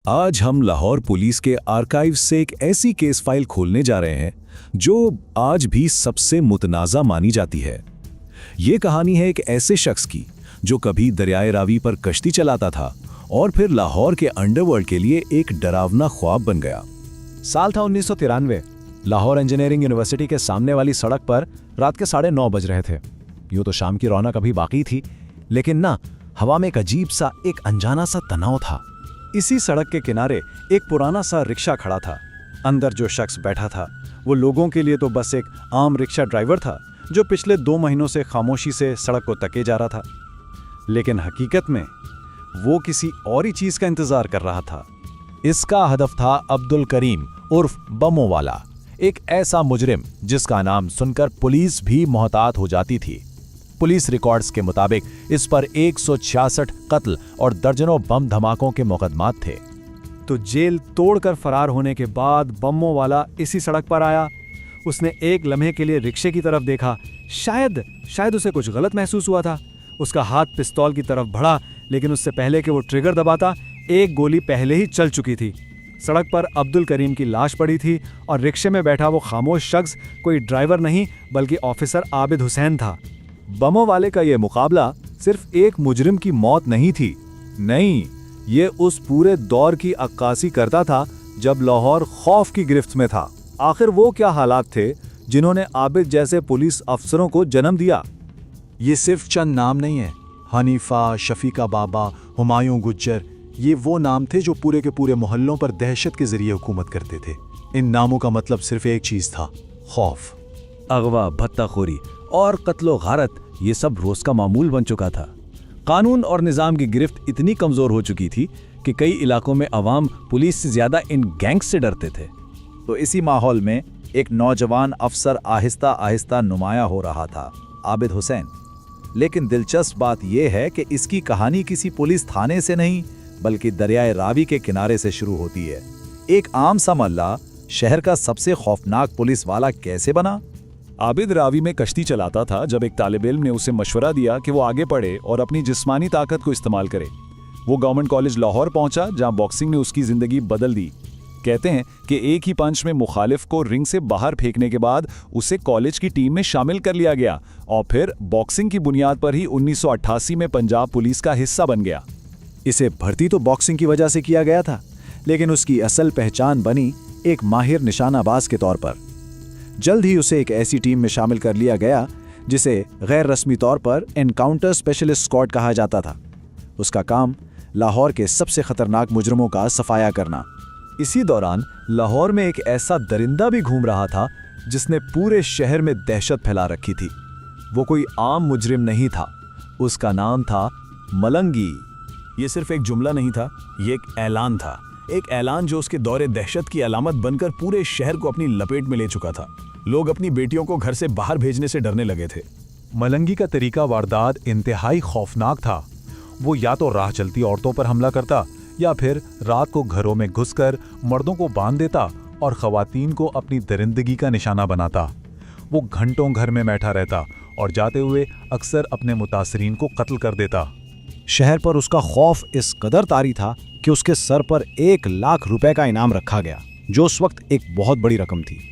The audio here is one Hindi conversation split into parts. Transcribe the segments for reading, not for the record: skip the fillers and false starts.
आज हम लाहौर पुलिस के आर्काइव से एक ऐसी केस फाइल खोलने जा रहे हैं जो आज भी सबसे मुतनाज़ा मानी जाती है। ये कहानी है एक ऐसे शख्स की जो कभी दरियाए रावी पर कश्ती चलाता था और फिर लाहौर के अंडरवर्ल्ड के लिए एक डरावना ख्वाब बन गया। साल था 1993। लाहौर इंजीनियरिंग यूनिवर्सिटी के सामने वाली सड़क पर रात के 9:30 बज रहे थे। यूं तो शाम की रौनक अभी बाकी थी, लेकिन ना, हवा में एक अजीब सा, एक अनजाना सा तनाव था। इसी सड़क के किनारे एक पुराना सा रिक्शा खड़ा था। अंदर जो शख्स बैठा था वो लोगों के लिए तो बस एक आम रिक्शा ड्राइवर था जो पिछले 2 महीनों से खामोशी से सड़क को तके जा रहा था, लेकिन हकीकत में वो किसी और ही चीज का इंतजार कर रहा था। इसका हदफ था अब्दुल करीम उर्फ बमो वाला, एक ऐसा मुजरिम जिसका नाम सुनकर पुलिस भी मोहतात हो जाती थी। पुलिस रिकॉर्ड्स के मुताबिक इस पर 166 कत्ल और दर्जनों बम धमाकों के मुकदमात थे। तो जेल तोड़कर फरार होने के बाद बम्मो वाला इसी सड़क पर आया। उसने एक लम्हे के लिए रिक्शे की तरफ देखा। शायद उसे कुछ गलत महसूस हुआ था। उसका हाथ पिस्तौल की तरफ बढ़ा, लेकिन उससे पहले कि वो ट्रिगर दबाता, एक गोली पहले ही चल चुकी थी। सड़क पर अब्दुल करीम की लाश पड़ी थी और रिक्शे में बैठा वो खामोश शख्स कोई ड्राइवर नहीं बल्कि ऑफिसर आबिद हुसैन था। बमों वाले का ये मुकाबला सिर्फ एक मुजरिम की मौत नहीं थी, नहीं, ये उस पूरे दौर की अक्कासी करता था जब लाहौर खौफ की गिरफ्त में था। आखिर वो क्या हालात थे जिन्होंने आबिद जैसे पुलिस अफसरों को जन्म दिया? ये सिर्फ चंद नाम नहीं है। हनीफा, शफीका बाबा, हुमायूं गुज्जर, ये वो नाम थे जो पूरे के पूरे मोहल्लों पर दहशत के जरिए हुकूमत करते थे। इन नामों का मतलब सिर्फ एक चीज था, खौफ। अगवा, भत्ताखोरी और कत्लो गारत, ये सब रोज का मामूल बन चुका था। कानून और निजाम की गिरफ्त इतनी कमजोर हो चुकी थी कि कई इलाकों में अवाम पुलिस से ज्यादा इन गैंग्स से डरते थे। तो इसी माहौल में एक नौजवान अफसर आहिस्ता आहिस्ता नुमाया हो रहा था, आबिद हुसैन। लेकिन दिलचस्प बात यह है कि इसकी कहानी किसी पुलिस थाने से नहीं बल्कि दरियाए रावी के किनारे से शुरू होती है। एक आम सा मल्ला शहर का सबसे खौफनाक पुलिस वाला कैसे बना? आबिद रावी में कश्ती चलाता था जब एक तालिब इल्म ने उसे मशवरा दिया कि वो आगे पढ़े और अपनी जिस्मानी ताकत को इस्तेमाल करे। वो गवर्नमेंट कॉलेज लाहौर पहुंचा जहां बॉक्सिंग ने उसकी जिंदगी बदल दी। कहते हैं कि एक ही पंच में मुखालिफ को रिंग से बाहर फेंकने के बाद उसे कॉलेज की टीम में शामिल कर लिया गया और फिर बॉक्सिंग की बुनियाद पर ही 1988 में पंजाब पुलिस का हिस्सा बन गया। इसे भर्ती तो बॉक्सिंग की वजह से किया गया था, लेकिन उसकी असल पहचान बनी एक माहिर निशानाबाज के तौर पर। जल्द ही उसे एक ऐसी टीम में शामिल कर लिया गया जिसे गैर रस्मी तौर पर एनकाउंटर स्पेशलिस्ट स्क्वाड कहा जाता था। उसका काम लाहौर के सबसे खतरनाक मुजरिमों का सफाया करना। इसी दौरान लाहौर में एक ऐसा दरिंदा भी घूम रहा था जिसने पूरे शहर में दहशत फैला रखी थी। वो कोई आम मुजरिम नहीं था, उसका नाम था मलंगी। ये सिर्फ एक जुमला नहीं था, ये एक ऐलान था। एक ऐलान जो उसके दौरे दहशत की अलामत बनकर पूरे शहर को अपनी लपेट में ले चुका था। लोग अपनी बेटियों को घर से बाहर भेजने से डरने लगे थे। मलंगी का तरीका वारदात इंतहाई खौफनाक था। वो या तो राह चलती औरतों पर हमला करता या फिर रात को घरों में घुसकर मर्दों को बांध देता और खवातीन को अपनी दरिंदगी का निशाना बनाता। वो घंटों घर में बैठा रहता और जाते हुए अक्सर अपने मुतासरीन को कत्ल कर देता। शहर पर उसका खौफ इस कदर तारी था कि उसके सर पर 1 लाख रुपए का इनाम रखा गया, जो उस वक्त एक बहुत बड़ी रकम थी।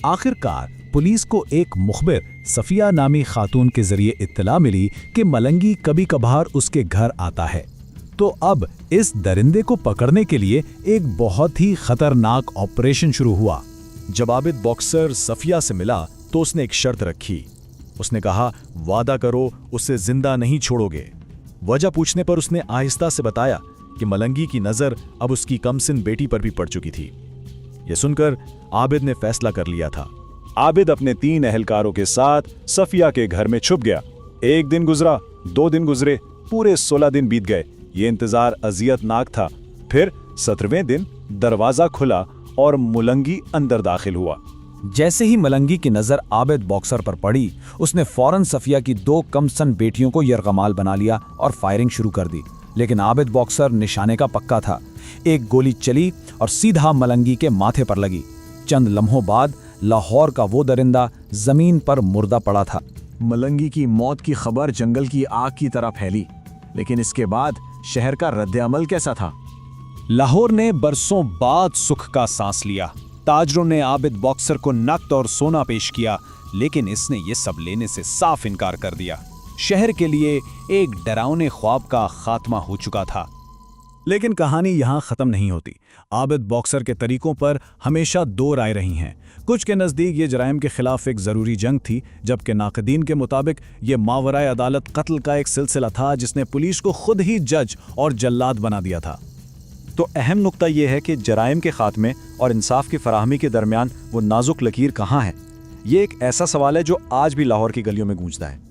आखिरकार पुलिस को एक मुखबिर सफिया नामी खातून के जरिए इत्तला मिली कि मलंगी कभी कभार उसके घर आता है। तो अब इस दरिंदे को पकड़ने के लिए एक बहुत ही खतरनाक ऑपरेशन शुरू हुआ। जब आबिद बॉक्सर सफिया से मिला तो उसने एक शर्त रखी। उसने कहा, वादा करो उसे जिंदा नहीं छोड़ोगे। वजह पूछने पर उसने आहिस्ता से बताया कि मलंगी की नजर अब उसकी कमसिन बेटी पर भी पड़ चुकी थी। यह सुनकर आबिद ने फैसला कर लिया था। आबिद अपने 3 अहलकारों के साथ सफिया के घर में छुप गया। 1 दिन गुजरा, 2 दिन गुजरे, पूरे 16 दिन बीत गए। ये इंतजार अजियतनाक था। फिर 17वें दिन दरवाजा खुला और मलंगी अंदर दाखिल हुआ। जैसे ही मलंगी की नजर आबिद बॉक्सर पर पड़ी, उसने फौरन सफिया की 2 कमसन बेटियों को यरगमाल बना लिया और फायरिंग शुरू कर दी। लेकिन आबिद बॉक्सर निशाने का पक्का था। एक गोली चली और सीधा मलंगी के माथे पर लगी। चंद लम्हों बाद लाहौर का वो दरिंदा जमीन पर मुर्दा पड़ा था। मलंगी की मौत की खबर जंगल की आग की तरह फैली, लेकिन इसके बाद शहर का रद्द-ए-अमल कैसा था? लाहौर ने बरसों बाद सुख का सांस लिया। ताजरों ने आबिद बॉक्सर को नकद और सोना पेश किया, लेकिन इसने ये सब लेने से साफ इनकार कर दिया। शहर के लिए एक डरावने ख्वाब का खात्मा हो चुका था। लेकिन कहानी यहाँ खत्म नहीं होती। आबिद बॉक्सर के तरीकों पर हमेशा दो राय रही हैं। कुछ के नज़दीक ये जराइम के खिलाफ एक ज़रूरी जंग थी, जबकि नाक़दीन के मुताबिक ये मावराए अदालत कत्ल का एक सिलसिला था जिसने पुलिस को खुद ही जज और जल्लाद बना दिया था। तो अहम नुक्ता यह है कि जराइम के खात्मे और इंसाफ की फराहमी के दरमियान वो नाजुक लकीर कहाँ है। ये एक ऐसा सवाल है जो आज भी लाहौर की गलियों में गूंजता है।